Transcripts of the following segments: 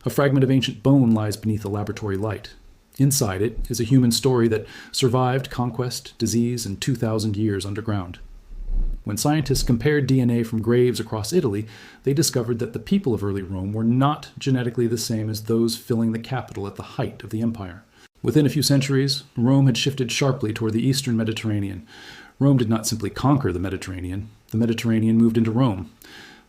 A fragment of ancient bone lies beneath a laboratory light. Inside it is a human story that survived conquest, disease, and 2,000 years underground. When scientists compared DNA from graves across Italy, they discovered that the people of early Rome were not genetically the same as those filling the capital at the height of the empire. Within a few centuries, Rome had shifted sharply toward the eastern Mediterranean. Rome did not simply conquer the Mediterranean moved into Rome.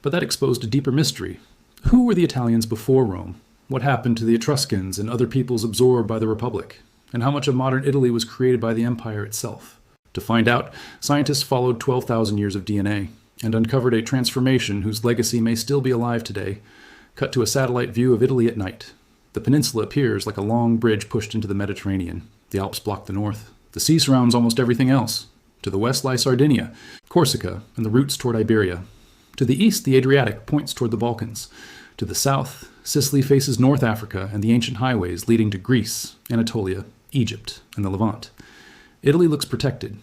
But that exposed a deeper mystery. Who were the Italians before Rome? What happened to the Etruscans and other peoples absorbed by the Republic? And how much of modern Italy was created by the empire itself? To find out, scientists followed 12,000 years of DNA and uncovered a transformation whose legacy may still be alive today. Cut to a satellite view of Italy at night. The peninsula appears like a long bridge pushed into the Mediterranean. The Alps block the north. The sea surrounds almost everything else. To the west lie Sardinia, Corsica, and the routes toward Iberia. To the east, the Adriatic points toward the Balkans. To the south, Sicily faces North Africa and the ancient highways leading to Greece, Anatolia, Egypt, and the Levant. Italy looks protected.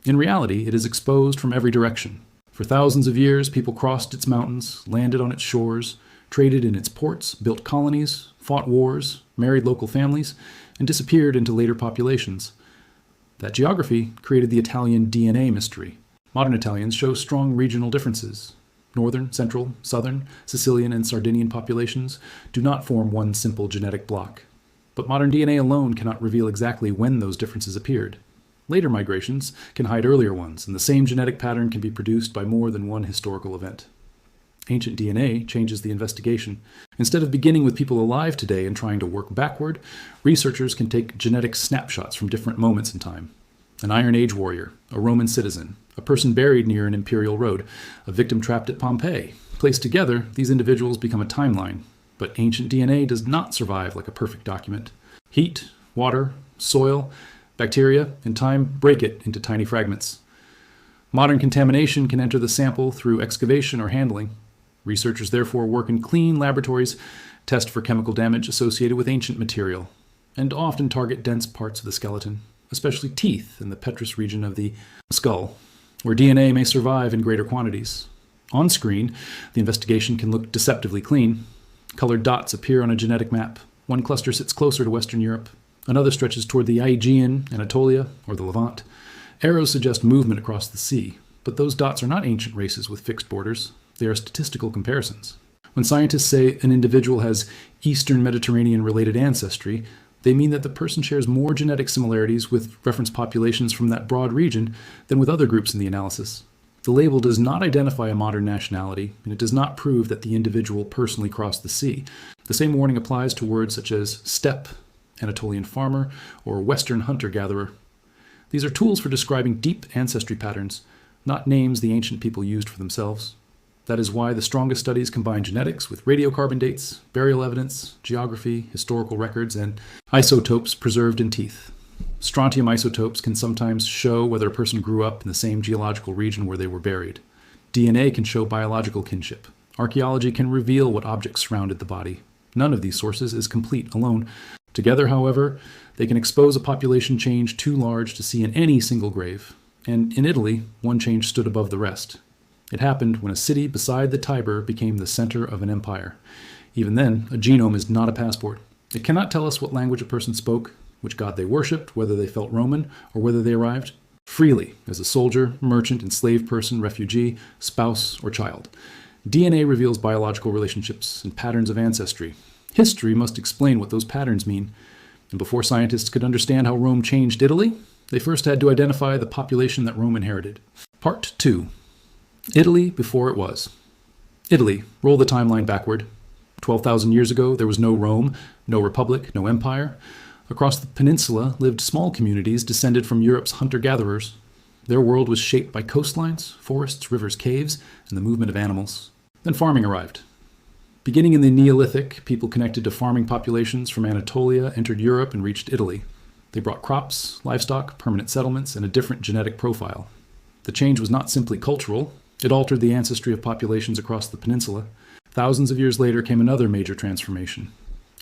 In reality, it is exposed from every direction. For thousands of years, people crossed its mountains, landed on its shores, traded in its ports, built colonies, fought wars, married local families, and disappeared into later populations. That geography created the Italian DNA mystery. Modern Italians show strong regional differences. Northern, central, southern, Sicilian, and Sardinian populations do not form one simple genetic block. But modern DNA alone cannot reveal exactly when those differences appeared. Later migrations can hide earlier ones, and the same genetic pattern can be produced by more than one historical event. Ancient DNA changes the investigation. Instead of beginning with people alive today and trying to work backward, researchers can take genetic snapshots from different moments in time. An Iron Age warrior, a Roman citizen, a person buried near an imperial road, a victim trapped at Pompeii. Placed together, these individuals become a timeline. But ancient DNA does not survive like a perfect document. Heat, water, soil, bacteria, and time break it into tiny fragments. Modern contamination can enter the sample through excavation or handling. Researchers therefore work in clean laboratories, test for chemical damage associated with ancient material, and often target dense parts of the skeleton, especially teeth in the petrous region of the skull, where DNA may survive in greater quantities. On screen, the investigation can look deceptively clean. Colored dots appear on a genetic map. One cluster sits closer to Western Europe. Another stretches toward the Aegean, Anatolia, or the Levant. Arrows suggest movement across the sea, but those dots are not ancient races with fixed borders. They are statistical comparisons. When scientists say an individual has Eastern Mediterranean-related ancestry, they mean that the person shares more genetic similarities with reference populations from that broad region than with other groups in the analysis. The label does not identify a modern nationality, and it does not prove that the individual personally crossed the sea. The same warning applies to words such as steppe, Anatolian farmer, or Western hunter-gatherer. These are tools for describing deep ancestry patterns, not names the ancient people used for themselves. That is why the strongest studies combine genetics with radiocarbon dates, burial evidence, geography, historical records, and isotopes preserved in teeth. Strontium isotopes can sometimes show whether a person grew up in the same geological region where they were buried. DNA can show biological kinship. Archaeology can reveal what objects surrounded the body. None of these sources is complete alone. Together, however, they can expose a population change too large to see in any single grave. And in Italy, one change stood above the rest. It happened when a city beside the Tiber became the center of an empire. Even then, a genome is not a passport. It cannot tell us what language a person spoke, which god they worshipped, whether they felt Roman, or whether they arrived freely as a soldier, merchant, enslaved person, refugee, spouse, or child. DNA reveals biological relationships and patterns of ancestry. History must explain what those patterns mean. And before scientists could understand how Rome changed Italy, they first had to identify the population that Rome inherited. Part 2. Italy before it was. Italy, roll the timeline backward. 12,000 years ago, there was no Rome, no republic, no empire. Across the peninsula lived small communities descended from Europe's hunter-gatherers. Their world was shaped by coastlines, forests, rivers, caves, and the movement of animals. Then farming arrived. Beginning in the Neolithic, people connected to farming populations from Anatolia entered Europe and reached Italy. They brought crops, livestock, permanent settlements, and a different genetic profile. The change was not simply cultural. It altered the ancestry of populations across the peninsula. Thousands of years later came another major transformation.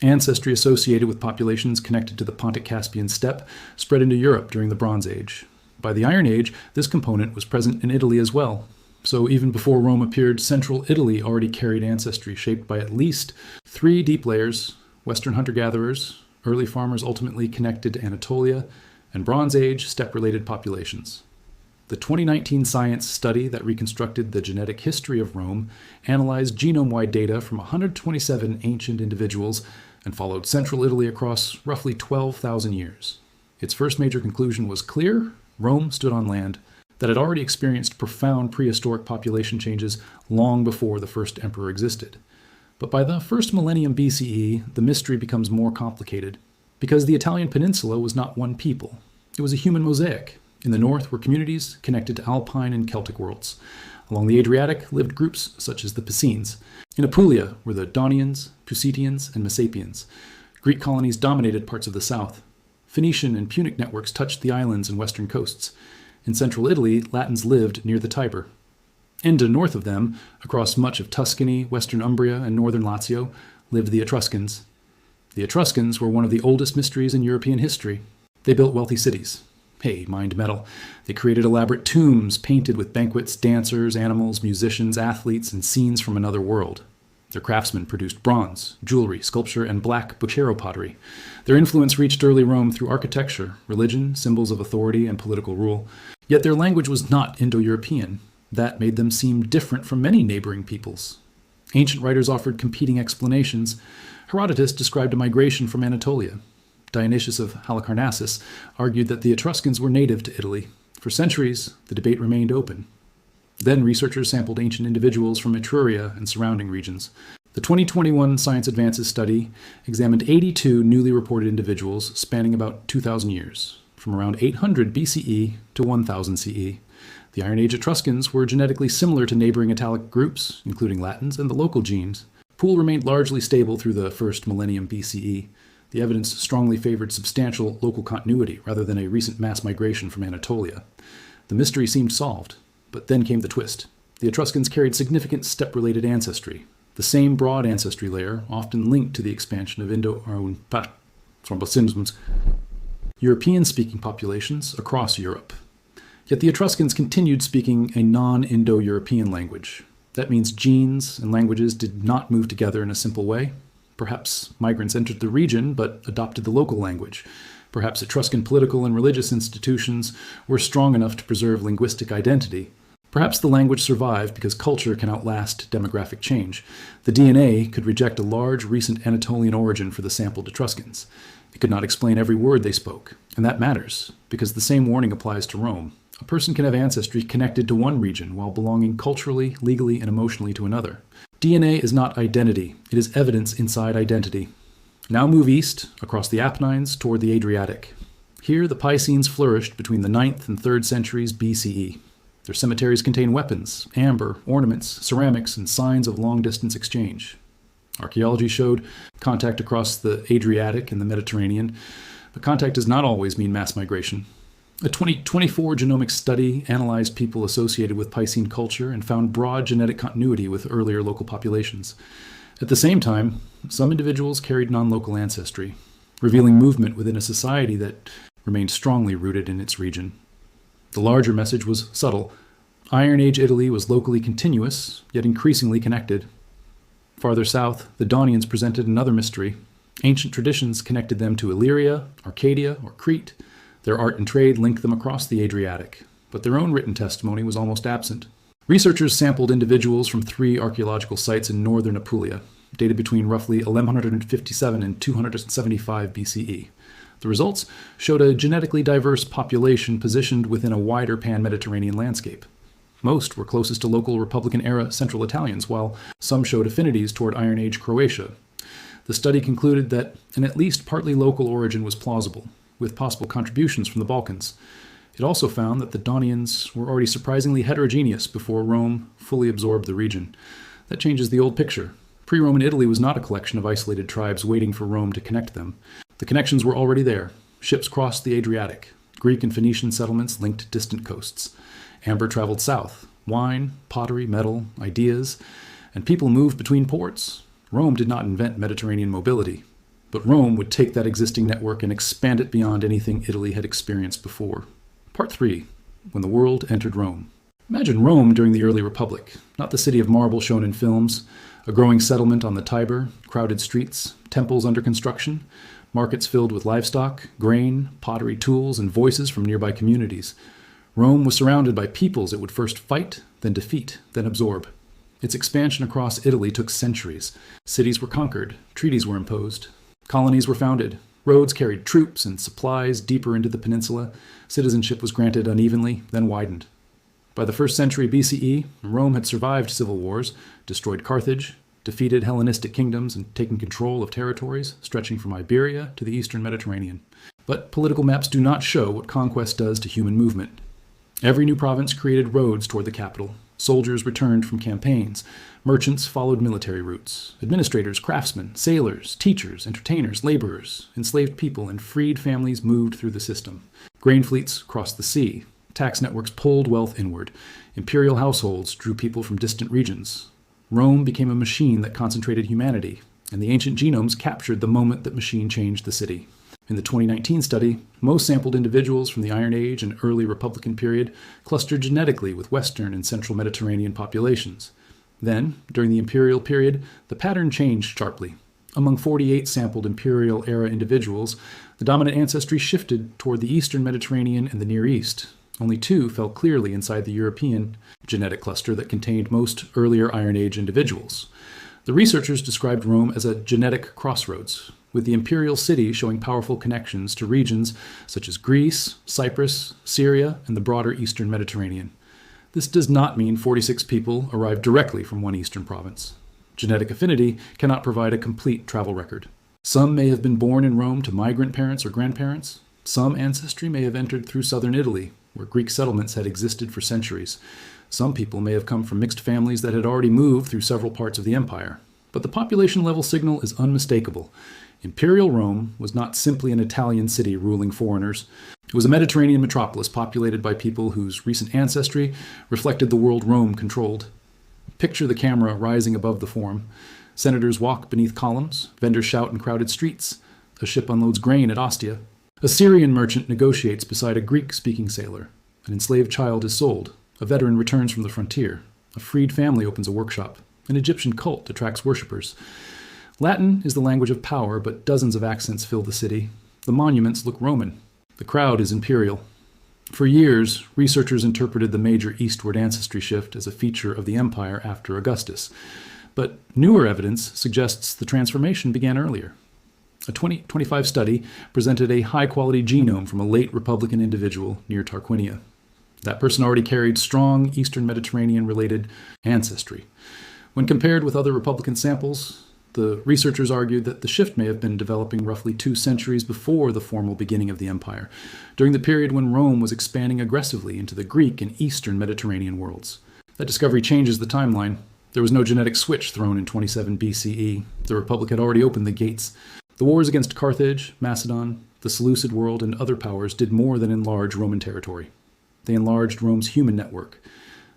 Ancestry associated with populations connected to the Pontic-Caspian steppe spread into Europe during the Bronze Age. By the Iron Age, this component was present in Italy as well. So even before Rome appeared, central Italy already carried ancestry shaped by at least three deep layers: Western hunter-gatherers, early farmers ultimately connected to Anatolia, and Bronze Age steppe-related populations. The 2019 science study that reconstructed the genetic history of Rome analyzed genome-wide data from 127 ancient individuals and followed central Italy across roughly 12,000 years. Its first major conclusion was clear: Rome stood on land that had already experienced profound prehistoric population changes long before the first emperor existed. But by the first millennium BCE, the mystery becomes more complicated, because the Italian peninsula was not one people. It was a human mosaic. In the north were communities connected to Alpine and Celtic worlds. Along the Adriatic lived groups such as the Picens. In Apulia were the Daunians, Pusitians, and Messapians. Greek colonies dominated parts of the south. Phoenician and Punic networks touched the islands and western coasts. In central Italy, Latins lived near the Tiber. And to the north of them, across much of Tuscany, western Umbria, and northern Lazio, lived the Etruscans. The Etruscans were one of the oldest mysteries in European history. They built wealthy cities. Hey, mind metal. They created elaborate tombs painted with banquets, dancers, animals, musicians, athletes, and scenes from another world. Their craftsmen produced bronze, jewelry, sculpture, and black Bucero pottery. Their influence reached early Rome through architecture, religion, symbols of authority, and political rule. Yet their language was not Indo-European. That made them seem different from many neighboring peoples. Ancient writers offered competing explanations. Herodotus described a migration from Anatolia. Dionysius of Halicarnassus argued that the Etruscans were native to Italy. For centuries, the debate remained open. Then researchers sampled ancient individuals from Etruria and surrounding regions. The 2021 Science Advances study examined 82 newly reported individuals spanning about 2,000 years, from around 800 BCE to 1000 CE. The Iron Age Etruscans were genetically similar to neighboring Italic groups, including Latins and the local genes. Pool remained largely stable through the first millennium BCE. The evidence strongly favored substantial local continuity rather than a recent mass migration from Anatolia. The mystery seemed solved, but then came the twist. The Etruscans carried significant steppe-related ancestry, the same broad ancestry layer often linked to the expansion of European-speaking populations across Europe. Yet the Etruscans continued speaking a non-Indo-European language. That means genes and languages did not move together in a simple way. Perhaps migrants entered the region but adopted the local language. Perhaps Etruscan political and religious institutions were strong enough to preserve linguistic identity. Perhaps the language survived because culture can outlast demographic change. The DNA could reject a large recent Anatolian origin for the sampled Etruscans. It could not explain every word they spoke, and that matters, because the same warning applies to Rome. A person can have ancestry connected to one region while belonging culturally, legally, and emotionally to another. DNA is not identity, it is evidence inside identity. Now move east, across the Apennines, toward the Adriatic. Here, the Piscenes flourished between the 9th and 3rd centuries BCE. Their cemeteries contain weapons, amber, ornaments, ceramics, and signs of long-distance exchange. Archaeology showed contact across the Adriatic and the Mediterranean, but contact does not always mean mass migration. A 2024 genomic study analyzed people associated with Piscine culture and found broad genetic continuity with earlier local populations. At the same time, some individuals carried non-local ancestry, revealing movement within a society that remained strongly rooted in its region. The larger message was subtle. Iron Age Italy was locally continuous, yet increasingly connected. Farther south, the Daunians presented another mystery. Ancient traditions connected them to Illyria, Arcadia, or Crete. Their art and trade linked them across the Adriatic, but their own written testimony was almost absent. Researchers sampled individuals from 3 archaeological sites in northern Apulia, dated between roughly 1157 and 275 BCE. The results showed a genetically diverse population positioned within a wider pan-Mediterranean landscape. Most were closest to local Republican-era Central Italians, while some showed affinities toward Iron Age Croatia. The study concluded that an at least partly local origin was plausible, with possible contributions from the Balkans. It also found that the Daunians were already surprisingly heterogeneous before Rome fully absorbed the region. That changes the old picture. Pre-Roman Italy was not a collection of isolated tribes waiting for Rome to connect them. The connections were already there. Ships crossed the Adriatic. Greek and Phoenician settlements linked distant coasts. Amber traveled south. Wine, pottery, metal, ideas, and people moved between ports. Rome did not invent Mediterranean mobility, but Rome would take that existing network and expand it beyond anything Italy had experienced before. Part 3. When the world entered Rome. Imagine Rome during the early Republic, not the city of marble shown in films, a growing settlement on the Tiber, crowded streets, temples under construction, markets filled with livestock, grain, pottery, tools, and voices from nearby communities. Rome was surrounded by peoples it would first fight, then defeat, then absorb. Its expansion across Italy took centuries. Cities were conquered, treaties were imposed, colonies were founded, roads carried troops and supplies deeper into the peninsula, citizenship was granted unevenly, then widened. By the 1st century BCE, Rome had survived civil wars, destroyed Carthage, defeated Hellenistic kingdoms, and taken control of territories stretching from Iberia to the eastern Mediterranean. But political maps do not show what conquest does to human movement. Every new province created roads toward the capital. Soldiers returned from campaigns. Merchants followed military routes. Administrators, craftsmen, sailors, teachers, entertainers, laborers, enslaved people, and freed families moved through the system. Grain fleets crossed the sea. Tax networks pulled wealth inward. Imperial households drew people from distant regions. Rome became a machine that concentrated humanity, and the ancient genomes captured the moment that machine changed the city. In the 2019 study, most sampled individuals from the Iron Age and early Republican period clustered genetically with Western and Central Mediterranean populations. Then, during the Imperial period, the pattern changed sharply. Among 48 sampled Imperial-era individuals, the dominant ancestry shifted toward the Eastern Mediterranean and the Near East. Only 2 fell clearly inside the European genetic cluster that contained most earlier Iron Age individuals. The researchers described Rome as a genetic crossroads, with the imperial city showing powerful connections to regions such as Greece, Cyprus, Syria, and the broader Eastern Mediterranean. This does not mean 46 people arrived directly from one eastern province. Genetic affinity cannot provide a complete travel record. Some may have been born in Rome to migrant parents or grandparents. Some ancestry may have entered through southern Italy, where Greek settlements had existed for centuries. Some people may have come from mixed families that had already moved through several parts of the empire. But the population level signal is unmistakable. Imperial Rome was not simply an Italian city ruling foreigners. It was a Mediterranean metropolis populated by people whose recent ancestry reflected the world Rome controlled. Picture the camera rising above the forum. Senators walk beneath columns, vendors shout in crowded streets, a ship unloads grain at Ostia. A Syrian merchant negotiates beside a Greek-speaking sailor. An enslaved child is sold. A veteran returns from the frontier. A freed family opens a workshop. An Egyptian cult attracts worshippers. Latin is the language of power, but dozens of accents fill the city. The monuments look Roman. The crowd is imperial. For years, researchers interpreted the major eastward ancestry shift as a feature of the empire after Augustus. But newer evidence suggests the transformation began earlier. A 2025 study presented a high-quality genome from a late Republican individual near Tarquinia. That person already carried strong Eastern Mediterranean-related ancestry. When compared with other Republican samples, the researchers argued that the shift may have been developing roughly 2 centuries before the formal beginning of the empire, during the period when Rome was expanding aggressively into the Greek and Eastern Mediterranean worlds. That discovery changes the timeline. There was no genetic switch thrown in 27 BCE. The Republic had already opened the gates. The wars against Carthage, Macedon, the Seleucid world, and other powers did more than enlarge Roman territory. They enlarged Rome's human network.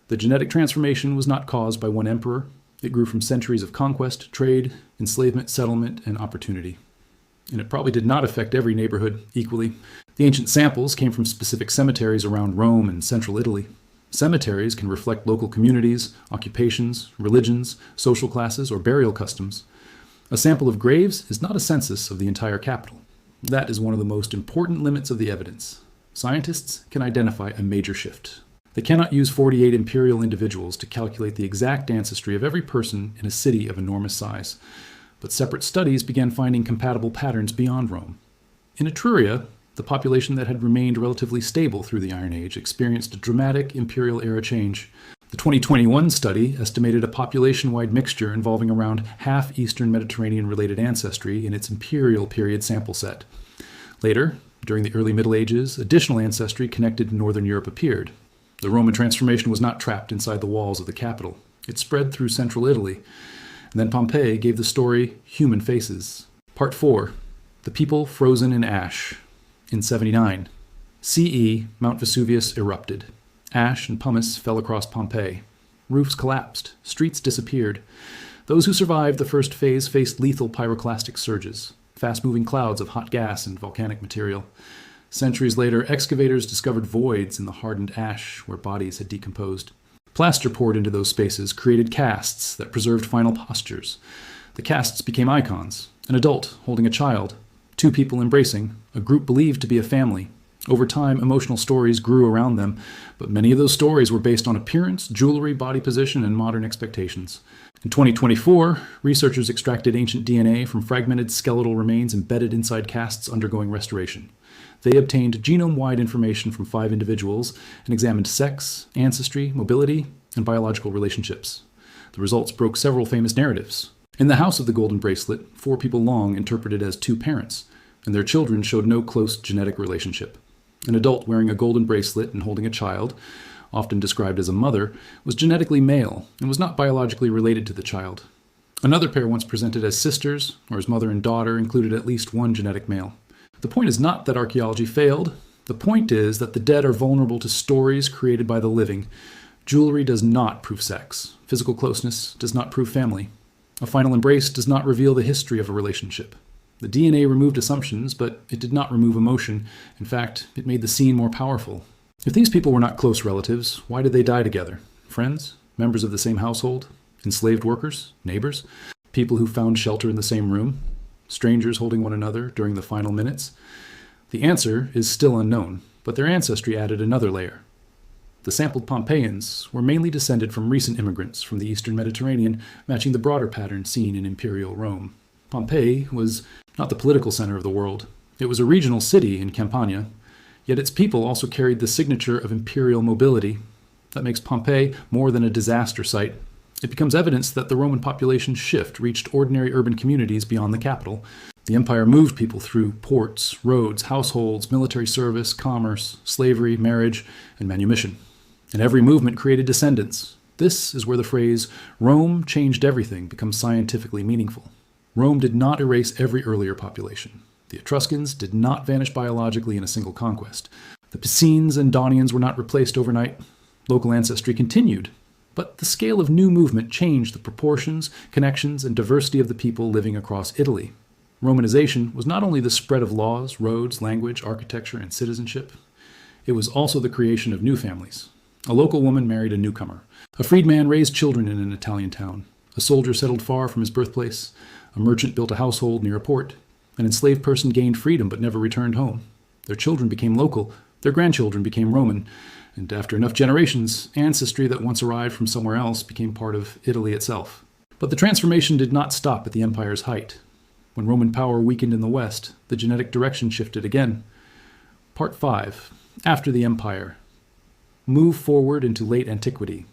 The genetic transformation was not caused by one emperor. It grew from centuries of conquest, trade, enslavement, settlement, and opportunity. And it probably did not affect every neighborhood equally. The ancient samples came from specific cemeteries around Rome and central Italy. Cemeteries can reflect local communities, occupations, religions, social classes, or burial customs. A sample of graves is not a census of the entire capital. That is one of the most important limits of the evidence. Scientists can identify a major shift. They cannot use 48 imperial individuals to calculate the exact ancestry of every person in a city of enormous size. But separate studies began finding compatible patterns beyond Rome. In Etruria, the population that had remained relatively stable through the Iron Age experienced a dramatic imperial-era change. The 2021 study estimated a population-wide mixture involving around half Eastern Mediterranean-related ancestry in its imperial period sample set. Later, during the early Middle Ages, additional ancestry connected to Northern Europe appeared. The Roman transformation was not trapped inside the walls of the capital. It spread through central Italy. And then Pompeii gave the story human faces. Part 4. The People Frozen in Ash. In 79, CE, Mount Vesuvius erupted. Ash and pumice fell across Pompeii. Roofs collapsed. Streets disappeared. Those who survived the first phase faced lethal pyroclastic surges, fast-moving clouds of hot gas and volcanic material. Centuries later, excavators discovered voids in the hardened ash where bodies had decomposed. Plaster poured into those spaces created casts that preserved final postures. The casts became icons: an adult holding a child, two people embracing, a group believed to be a family. Over time, emotional stories grew around them, but many of those stories were based on appearance, jewelry, body position, and modern expectations. In 2024, researchers extracted ancient DNA from fragmented skeletal remains embedded inside casts undergoing restoration. They obtained genome-wide information from 5 individuals and examined sex, ancestry, mobility, and biological relationships. The results broke several famous narratives. In the House of the Golden Bracelet, 4 people long interpreted as 2 parents, and their children showed no close genetic relationship. An adult wearing a golden bracelet and holding a child, often described as a mother, was genetically male and was not biologically related to the child. Another pair once presented as sisters, or as mother and daughter, included at least one genetic male. The point is not that archaeology failed. The point is that the dead are vulnerable to stories created by the living. Jewelry does not prove sex. Physical closeness does not prove family. A final embrace does not reveal the history of a relationship. The DNA removed assumptions, but it did not remove emotion. In fact, it made the scene more powerful. If these people were not close relatives, why did they die together? Friends? Members of the same household? Enslaved workers? Neighbors? People who found shelter in the same room? Strangers holding one another during the final minutes? The answer is still unknown, but their ancestry added another layer. The sampled Pompeians were mainly descended from recent immigrants from the eastern Mediterranean, matching the broader pattern seen in Imperial Rome. Pompeii was not the political center of the world. It was a regional city in Campania, yet its people also carried the signature of imperial mobility. That makes Pompeii more than a disaster site. It becomes evidence that the Roman population shift reached ordinary urban communities beyond the capital. The empire moved people through ports, roads, households, military service, commerce, slavery, marriage, and manumission. And every movement created descendants. This is where the phrase, "Rome changed everything," becomes scientifically meaningful. Rome did not erase every earlier population. The Etruscans did not vanish biologically in a single conquest. The Picenes and Daunians were not replaced overnight. Local ancestry continued, but the scale of new movement changed the proportions, connections, and diversity of the people living across Italy. Romanization was not only the spread of laws, roads, language, architecture, and citizenship. It was also the creation of new families. A local woman married a newcomer. A freedman raised children in an Italian town. A soldier settled far from his birthplace. A merchant built a household near a port. An enslaved person gained freedom but never returned home. Their children became local. Their grandchildren became Roman. And after enough generations, ancestry that once arrived from somewhere else became part of Italy itself. But the transformation did not stop at the empire's height. When Roman power weakened in the west, the genetic direction shifted again. Part 5. After the empire. Move forward into late antiquity.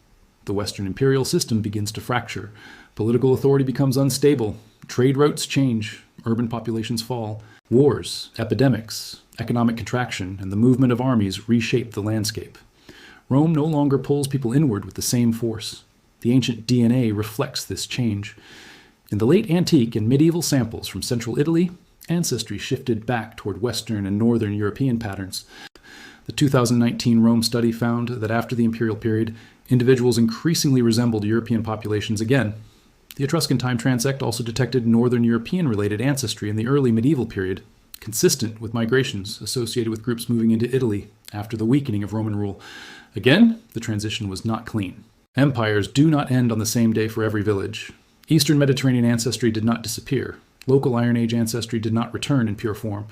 The Western imperial system begins to fracture. Political authority becomes unstable. Trade routes change. Urban populations fall. Wars, epidemics, economic contraction, and the movement of armies reshape the landscape. Rome no longer pulls people inward with the same force. The ancient DNA reflects this change. In the late antique and medieval samples from central Italy, ancestry shifted back toward Western and Northern European patterns. The 2019 Rome study found that after the imperial period, individuals increasingly resembled European populations again. The Etruscan time transect also detected Northern European-related ancestry in the early medieval period, consistent with migrations associated with groups moving into Italy after the weakening of Roman rule. Again, the transition was not clean. Empires do not end on the same day for every village. Eastern Mediterranean ancestry did not disappear. Local Iron Age ancestry did not return in pure form.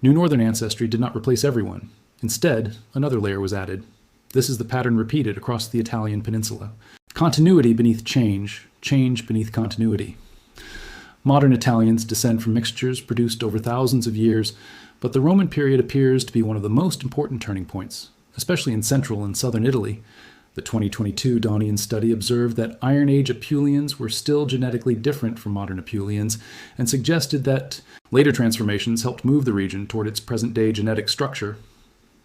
New Northern ancestry did not replace everyone. Instead, another layer was added. This is the pattern repeated across the Italian peninsula. Continuity beneath change, change beneath continuity. Modern Italians descend from mixtures produced over thousands of years, but the Roman period appears to be one of the most important turning points, especially in central and southern Italy. The 2022 Daunian study observed that Iron Age Apulians were still genetically different from modern Apulians and suggested that later transformations helped move the region toward its present-day genetic structure.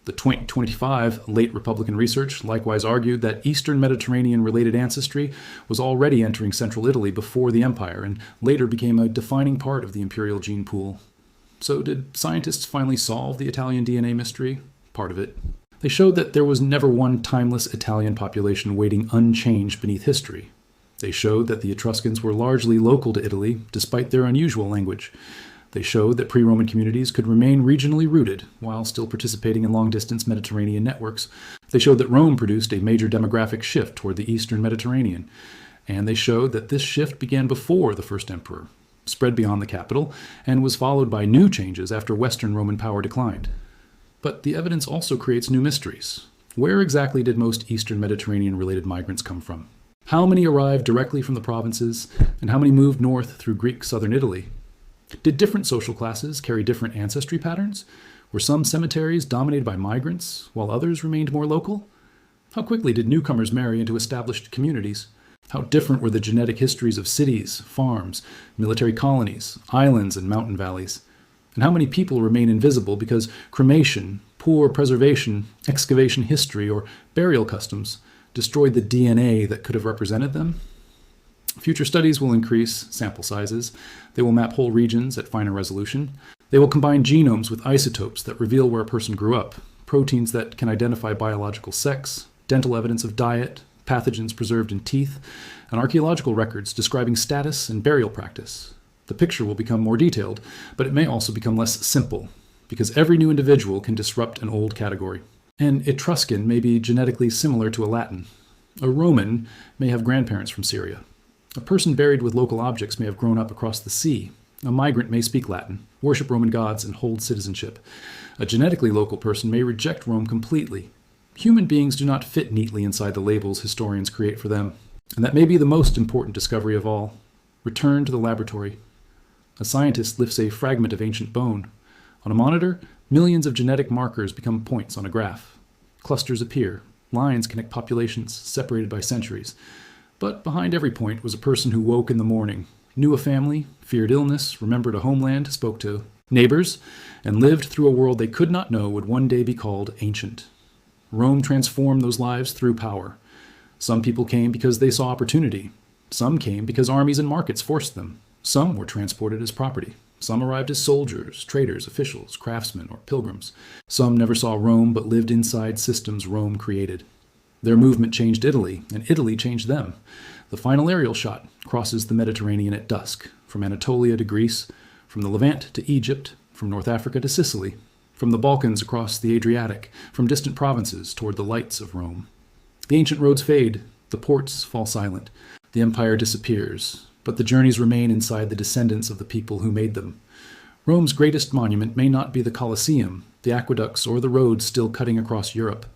The 2025 late Republican research likewise argued that Eastern Mediterranean-related ancestry was already entering central Italy before the empire and later became a defining part of the imperial gene pool. So did scientists finally solve the Italian DNA mystery? Part of it. They showed that there was never one timeless Italian population waiting unchanged beneath history. They showed that the Etruscans were largely local to Italy, despite their unusual language. They showed that pre-Roman communities could remain regionally rooted while still participating in long-distance Mediterranean networks. They showed that Rome produced a major demographic shift toward the eastern Mediterranean, and they showed that this shift began before the first emperor, spread beyond the capital, and was followed by new changes after Western Roman power declined. But the evidence also creates new mysteries. Where exactly did most eastern Mediterranean-related migrants come from? How many arrived directly from the provinces, and how many moved north through Greek southern Italy? Did different social classes carry different ancestry patterns? Were some cemeteries dominated by migrants, while others remained more local? How quickly did newcomers marry into established communities? How different were the genetic histories of cities, farms, military colonies, islands, and mountain valleys? And how many people remain invisible because cremation, poor preservation, excavation history, or burial customs destroyed the DNA that could have represented them? Future studies will increase sample sizes. They will map whole regions at finer resolution. They will combine genomes with isotopes that reveal where a person grew up, proteins that can identify biological sex, dental evidence of diet, pathogens preserved in teeth, and archaeological records describing status and burial practice. The picture will become more detailed, but it may also become less simple, because every new individual can disrupt an old category. An Etruscan may be genetically similar to a Latin. A Roman may have grandparents from Syria. A person buried with local objects may have grown up across the sea. A migrant may speak Latin, worship Roman gods, and hold citizenship. A genetically local person may reject Rome completely. Human beings do not fit neatly inside the labels historians create for them. And that may be the most important discovery of all. Return to the laboratory. A scientist lifts a fragment of ancient bone. On a monitor, millions of genetic markers become points on a graph. Clusters appear. Lines connect populations separated by centuries. But behind every point was a person who woke in the morning, knew a family, feared illness, remembered a homeland, spoke to neighbors, and lived through a world they could not know would one day be called ancient. Rome transformed those lives through power. Some people came because they saw opportunity. Some came because armies and markets forced them. Some were transported as property. Some arrived as soldiers, traders, officials, craftsmen, or pilgrims. Some never saw Rome but lived inside systems Rome created. Their movement changed Italy, and Italy changed them. The final aerial shot crosses the Mediterranean at dusk, from Anatolia to Greece, from the Levant to Egypt, from North Africa to Sicily, from the Balkans across the Adriatic, from distant provinces toward the lights of Rome. The ancient roads fade, the ports fall silent, the empire disappears, but the journeys remain inside the descendants of the people who made them. Rome's greatest monument may not be the Colosseum, the aqueducts, or the roads still cutting across Europe.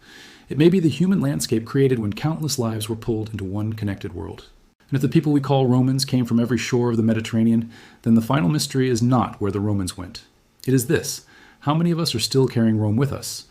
It may be the human landscape created when countless lives were pulled into one connected world. And if the people we call Romans came from every shore of the Mediterranean, then the final mystery is not where the Romans went. It is this: how many of us are still carrying Rome with us?